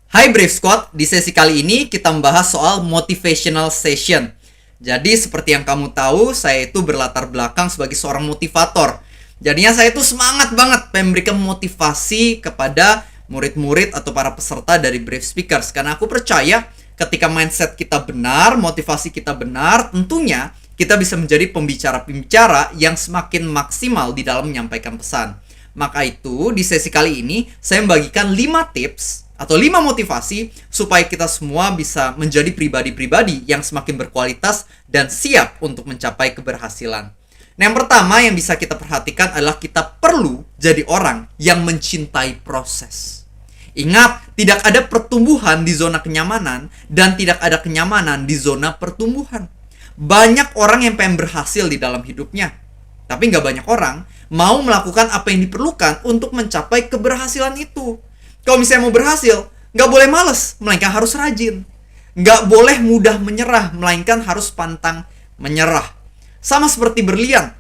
Hai Brave Squad, di sesi kali ini kita membahas soal motivational session. Jadi seperti yang kamu tahu, saya itu berlatar belakang sebagai seorang motivator. Jadinya saya itu semangat banget memberikan motivasi kepada murid-murid atau para peserta dari Brave Speakers. Karena aku percaya ketika mindset kita benar, motivasi kita benar, tentunya kita bisa menjadi pembicara-pembicara yang semakin maksimal di dalam menyampaikan pesan. Maka itu, di sesi kali ini, saya membagikan 5 tips atau 5 motivasi supaya kita semua bisa menjadi pribadi-pribadi yang semakin berkualitas dan siap untuk mencapai keberhasilan. Nah, yang pertama yang bisa kita perhatikan adalah kita perlu jadi orang yang mencintai proses. Ingat, tidak ada pertumbuhan di zona kenyamanan dan tidak ada kenyamanan di zona pertumbuhan. Banyak orang yang pengen berhasil di dalam hidupnya, tapi nggak banyak orang mau melakukan apa yang diperlukan untuk mencapai keberhasilan itu. Kalau misalnya mau berhasil, nggak boleh males, melainkan harus rajin. Nggak boleh mudah menyerah, melainkan harus pantang menyerah. Sama seperti berlian.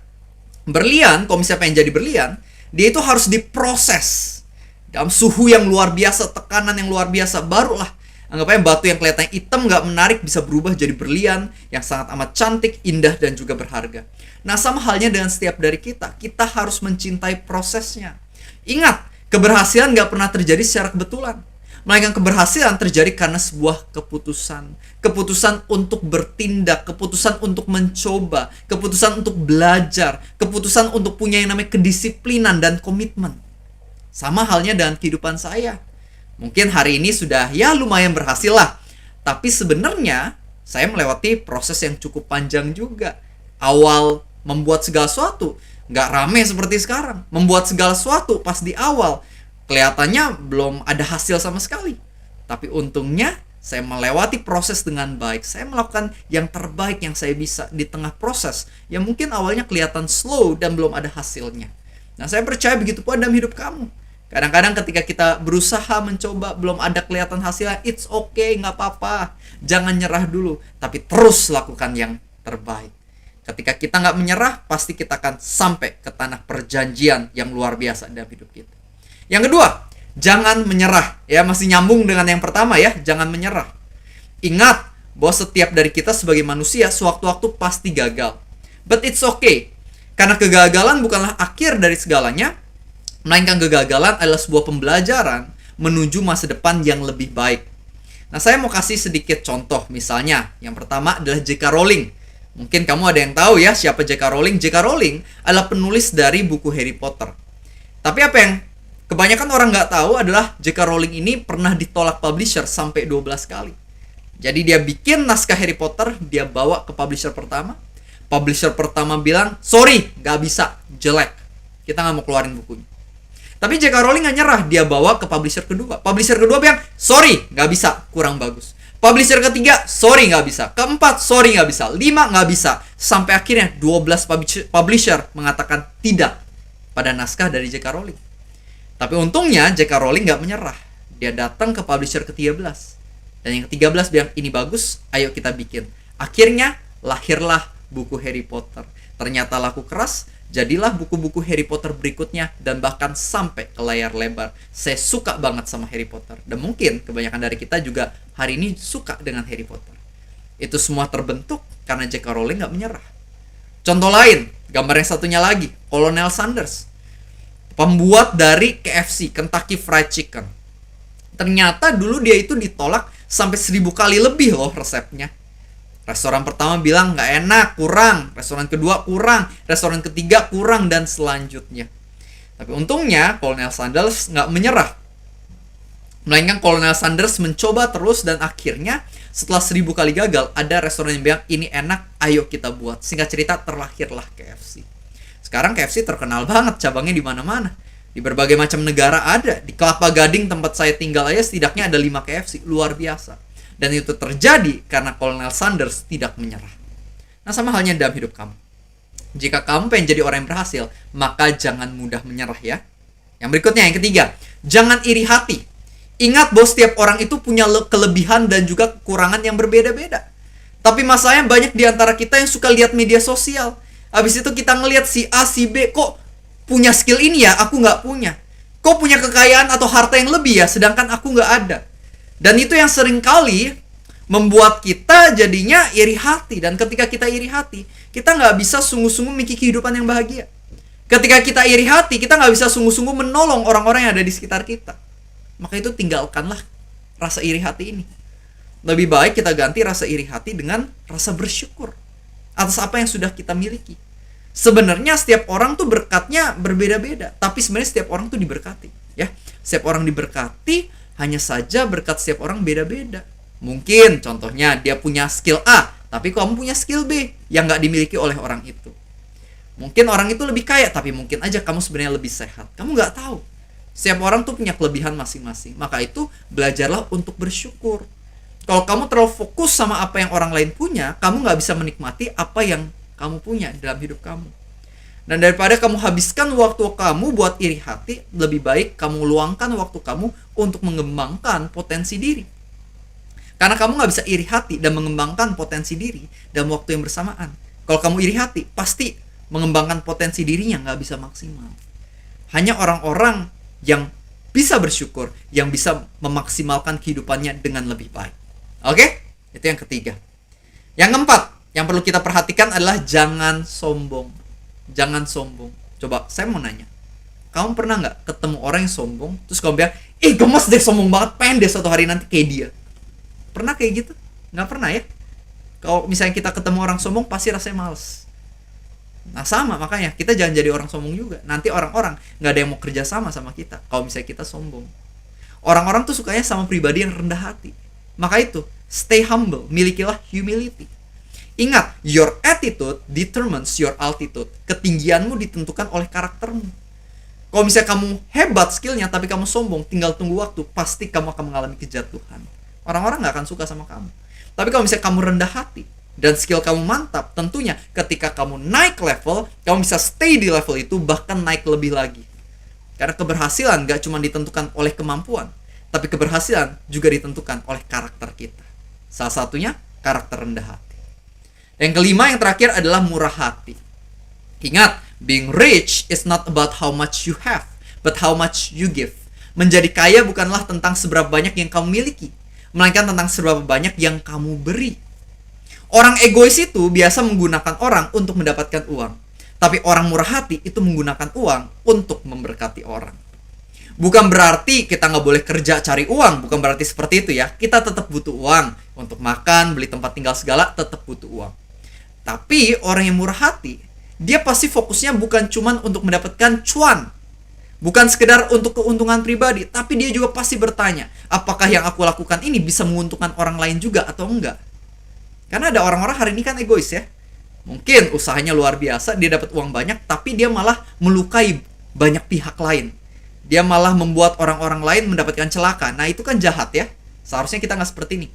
Berlian, kalau misalnya pengen jadi berlian, dia itu harus diproses dalam suhu yang luar biasa, tekanan yang luar biasa, barulah anggap aja batu yang kelihatannya hitam nggak menarik bisa berubah jadi berlian yang sangat amat cantik, indah, dan juga berharga. Nah, sama halnya dengan setiap dari kita harus mencintai prosesnya. Ingat, keberhasilan nggak pernah terjadi secara kebetulan, melainkan keberhasilan terjadi karena sebuah keputusan. Keputusan untuk bertindak, keputusan untuk mencoba, keputusan untuk belajar, keputusan untuk punya yang namanya kedisiplinan dan komitmen. Sama halnya dengan kehidupan saya. Mungkin hari ini sudah lumayan berhasil lah, tapi sebenarnya saya melewati proses yang cukup panjang juga. Awal membuat segala sesuatu nggak rame seperti sekarang. Membuat segala sesuatu pas di awal kelihatannya belum ada hasil sama sekali. Tapi untungnya saya melewati proses dengan baik. Saya melakukan yang terbaik yang saya bisa di tengah proses yang mungkin awalnya kelihatan slow dan belum ada hasilnya. Nah, saya percaya begitu pun dalam hidup kamu. Kadang-kadang ketika kita berusaha mencoba belum ada kelihatan hasilnya, it's okay, nggak apa-apa. Jangan nyerah dulu, tapi terus lakukan yang terbaik. Ketika kita nggak menyerah, pasti kita akan sampai ke tanah perjanjian yang luar biasa dalam hidup kita. Yang kedua, jangan menyerah. Ya, masih nyambung dengan yang pertama ya, jangan menyerah. Ingat bahwa setiap dari kita sebagai manusia sewaktu-waktu pasti gagal. But it's okay. Karena kegagalan bukanlah akhir dari segalanya, melainkan kegagalan adalah sebuah pembelajaran menuju masa depan yang lebih baik. Nah, saya mau kasih sedikit contoh. Misalnya, yang pertama adalah J.K. Rowling. Mungkin kamu ada yang tahu ya siapa J.K. Rowling. J.K. Rowling adalah penulis dari buku Harry Potter. Tapi apa yang kebanyakan orang nggak tahu adalah J.K. Rowling ini pernah ditolak publisher sampai 12 kali. Jadi dia bikin naskah Harry Potter, dia bawa ke publisher pertama. Publisher pertama bilang, sorry, nggak bisa, jelek. Kita nggak mau keluarin bukunya. Tapi J.K. Rowling nggak nyerah, dia bawa ke publisher kedua. Publisher kedua bilang, sorry, nggak bisa, kurang bagus. Publisher ketiga, sorry, nggak bisa. Keempat, sorry, nggak bisa. 5, nggak bisa. Sampai akhirnya 12 publisher mengatakan tidak pada naskah dari J.K. Rowling. Tapi untungnya J.K. Rowling nggak menyerah. Dia datang ke publisher ke-13. Dan yang ke-13 bilang, ini bagus, ayo kita bikin. Akhirnya lahirlah buku Harry Potter. Ternyata laku keras. Jadilah buku-buku Harry Potter berikutnya dan bahkan sampai ke layar lebar. Saya suka banget sama Harry Potter. Dan mungkin kebanyakan dari kita juga hari ini suka dengan Harry Potter. Itu semua terbentuk karena J.K. Rowling nggak menyerah. Contoh lain, gambar yang satunya lagi, Colonel Sanders. Pembuat dari KFC, Kentucky Fried Chicken. Ternyata dulu dia itu ditolak sampai 1000 kali lebih loh resepnya. Restoran pertama bilang nggak enak, kurang. Restoran kedua kurang. Restoran ketiga kurang, dan selanjutnya. Tapi untungnya Colonel Sanders nggak menyerah. Melainkan Colonel Sanders mencoba terus dan akhirnya setelah 1000 kali gagal, ada restoran yang bilang ini enak, ayo kita buat. Singkat cerita terlahirlah KFC. Sekarang KFC terkenal banget, cabangnya di mana-mana. Di berbagai macam negara ada. Di Kelapa Gading tempat saya tinggal aja setidaknya ada 5 KFC, luar biasa. Dan itu terjadi karena Colonel Sanders tidak menyerah. Nah, sama halnya dalam hidup kamu. Jika kamu pengen jadi orang yang berhasil, maka jangan mudah menyerah ya. Yang berikutnya, yang ketiga, jangan iri hati. Ingat bahwa setiap orang itu punya kelebihan dan juga kekurangan yang berbeda-beda. Tapi masalahnya banyak di antara kita yang suka lihat media sosial. Habis itu kita ngelihat si A, si B, kok punya skill ini ya, aku nggak punya. Kok punya kekayaan atau harta yang lebih ya, sedangkan aku nggak ada. Dan itu yang seringkali membuat kita jadinya iri hati. Dan ketika kita iri hati, kita nggak bisa sungguh-sungguh memiliki kehidupan yang bahagia. Ketika kita iri hati, kita nggak bisa sungguh-sungguh menolong orang-orang yang ada di sekitar kita. Maka itu tinggalkanlah rasa iri hati ini. Lebih baik kita ganti rasa iri hati dengan rasa bersyukur atas apa yang sudah kita miliki. Sebenarnya setiap orang tuh berkatnya berbeda-beda, tapi sebenarnya setiap orang tuh diberkati, ya. Setiap orang diberkati, hanya saja berkat setiap orang beda-beda. Mungkin contohnya dia punya skill A, tapi kamu punya skill B yang nggak dimiliki oleh orang itu. Mungkin orang itu lebih kaya, tapi mungkin aja kamu sebenarnya lebih sehat. Kamu nggak tahu. Setiap orang tuh punya kelebihan masing-masing. Maka itu belajarlah untuk bersyukur. Kalau kamu terlalu fokus sama apa yang orang lain punya, kamu nggak bisa menikmati apa yang kamu punya dalam hidup kamu. Dan daripada kamu habiskan waktu kamu buat iri hati, lebih baik kamu luangkan waktu kamu untuk mengembangkan potensi diri. Karena kamu nggak bisa iri hati dan mengembangkan potensi diri dalam waktu yang bersamaan. Kalau kamu iri hati, pasti mengembangkan potensi dirinya nggak bisa maksimal. Hanya orang-orang yang bisa bersyukur, yang bisa memaksimalkan kehidupannya dengan lebih baik. Oke? Itu yang ketiga. Yang keempat, yang perlu kita perhatikan adalah jangan sombong. Jangan sombong. Coba, saya mau nanya. Kamu pernah nggak ketemu orang yang sombong, terus kamu bilang, gemes deh, sombong banget, pengen deh suatu hari nanti kayak dia. Pernah kayak gitu? Nggak pernah ya? Kalau misalnya kita ketemu orang sombong, pasti rasanya males. Nah sama, makanya kita jangan jadi orang sombong juga. Nanti orang-orang nggak ada yang mau kerja sama kita kalau misalnya kita sombong. Orang-orang tuh sukanya sama pribadi yang rendah hati. Maka itu, stay humble, milikilah humility. Ingat, your attitude determines your altitude. Ketinggianmu ditentukan oleh karaktermu. Kalau misalnya kamu hebat skillnya tapi kamu sombong, tinggal tunggu waktu, pasti kamu akan mengalami kejatuhan. Orang-orang nggak akan suka sama kamu. Tapi kalau misalnya kamu rendah hati dan skill kamu mantap, tentunya ketika kamu naik level, kamu bisa stay di level itu, bahkan naik lebih lagi. Karena keberhasilan nggak cuma ditentukan oleh kemampuan, tapi keberhasilan juga ditentukan oleh karakter kita. Salah satunya karakter rendah hati. Yang kelima, yang terakhir adalah murah hati. Ingat, being rich is not about how much you have, but how much you give. Menjadi kaya bukanlah tentang seberapa banyak yang kamu miliki, melainkan tentang seberapa banyak yang kamu beri. Orang egois itu biasa menggunakan orang untuk mendapatkan uang. Tapi orang murah hati itu menggunakan uang untuk memberkati orang. Bukan berarti kita nggak boleh kerja cari uang, bukan berarti seperti itu ya. Kita tetap butuh uang untuk makan, beli tempat tinggal segala, tetap butuh uang. Tapi orang yang murah hati, dia pasti fokusnya bukan cuman untuk mendapatkan cuan. Bukan sekedar untuk keuntungan pribadi, tapi dia juga pasti bertanya, apakah yang aku lakukan ini bisa menguntungkan orang lain juga atau enggak? Karena ada orang-orang hari ini kan egois ya. Mungkin usahanya luar biasa, dia dapat uang banyak, tapi dia malah melukai banyak pihak lain. Dia malah membuat orang-orang lain mendapatkan celaka. Nah itu kan jahat ya. Seharusnya kita nggak seperti ini.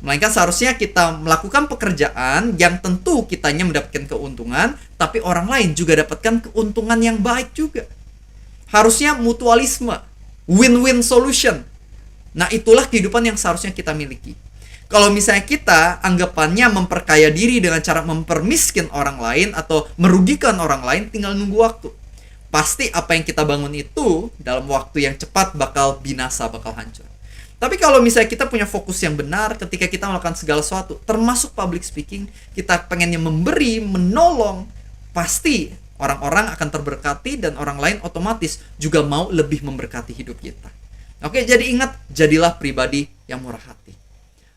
Melainkan seharusnya kita melakukan pekerjaan yang tentu kitanya mendapatkan keuntungan, tapi orang lain juga dapatkan keuntungan yang baik juga. Harusnya mutualisme, win-win solution. Nah itulah kehidupan yang seharusnya kita miliki. Kalau misalnya kita anggapannya memperkaya diri dengan cara mempermiskin orang lain atau merugikan orang lain, tinggal nunggu waktu. Pasti apa yang kita bangun itu dalam waktu yang cepat bakal binasa, bakal hancur. Tapi kalau misalnya kita punya fokus yang benar ketika kita melakukan segala sesuatu, termasuk public speaking, kita pengennya memberi, menolong, pasti orang-orang akan terberkati dan orang lain otomatis juga mau lebih memberkati hidup kita. Oke, jadi ingat, jadilah pribadi yang murah hati.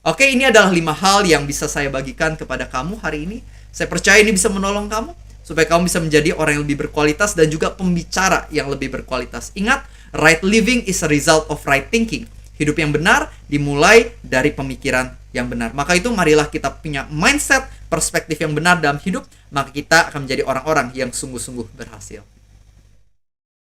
Oke, ini adalah 5 hal yang bisa saya bagikan kepada kamu hari ini. Saya percaya ini bisa menolong kamu, supaya kamu bisa menjadi orang yang lebih berkualitas dan juga pembicara yang lebih berkualitas. Ingat, right living is a result of right thinking. Hidup yang benar dimulai dari pemikiran yang benar. Maka itu marilah kita punya mindset, perspektif yang benar dalam hidup, maka kita akan menjadi orang-orang yang sungguh-sungguh berhasil.